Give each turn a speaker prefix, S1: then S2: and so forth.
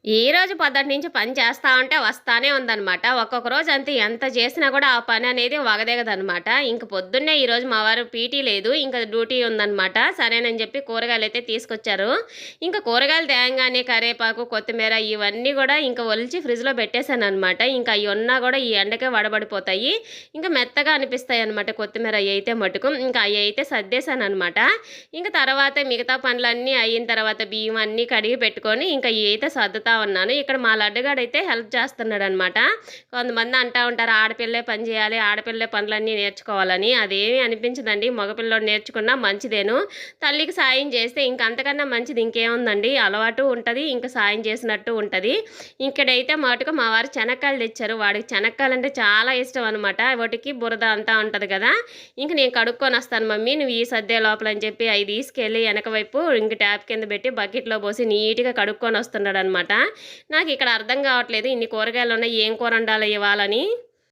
S1: ఈరోజు పొద్దుటి నుంచి పని చేస్తా ఉంటే వస్తానే ఉందనమాట. ఒక్కొక్క రోజు అంతే ఎంత చేసినా కూడా ఆ పననేది వగదిగదనమాట. ఇంక పొద్దున్నే ఈరోజు మా వారు పీటీ లేదు. ఇంక డ్యూటీ ఉందనమాట. సరేనని చెప్పి కూరగాయలైతే తీసుకొచ్చారు. ఇంక కూరగాయలు తేంగానే కరేపాకు, కొత్తిమీర ఇవన్నీ గూడా ఇంక ఒలిచి ఫ్రిడ్జ్‌లో పెట్టేసాననమాట. ఇంక అయ్యున్నా గూడా ఈ ఎండకే వడబడిపోతాయి. ఇంక మెత్తగా అనిపిస్తాయనమాట కొత్తిమీర అయ్యయితే మటుకు. ఇంక అయ్యయితే సర్దేశాననమాట. ఇంక తర్వాత మిగతా పనులన్నీ అయిన తర్వాత బియ్యం అన్నీ కడిగి పెట్టుకొని ఇంక ఇయయితే సర్దుతా ఉన్నాను. ఇక్కడ మా లడ్డుగాడైతే హెల్ప్ చేస్తున్నాడనమాట. కొంతమంది అంటా ఉంటారు ఆడపిల్లే పని చేయాలి, ఆడపిల్లే పనులన్నీ నేర్చుకోవాలని. అదేమీ అనిపించదండి. మగపిల్లోడు నేర్చుకున్నా మంచిదేను. తల్లికి సాయం చేస్తే ఇంక అంతకన్నా మంచిది ఇంకేముందండి. అలవాటు ఉంటది. ఇంక సాయం చేసినట్టు ఉంటది. ఇక్కడైతే మటుకు మా వారు చెనక్కాయలు తెచ్చారు. వాడికి చెనక్కాయలంటే చాలా ఇష్టం అనమాట. వాటికి బురద అంతా ఉంటది కదా! ఇంక నేను కడుక్కొనొస్తాను మమ్మీ నువ్వు ఈ సద్దే లోపల అని చెప్పి అయి తీసుకెళ్ళి ఎనక వైపు ఇంక ట్యాప్ కింద పెట్టి బకెట్‌లో పోసి నీట్‌గా కడుక్కొనొస్తున్నాడనమాట. నాకిక్కడ అర్థం కావట్లేదు ఇన్ని కూరగాయలున్నాయి ఏం కూర వండాలి ఇవాళని.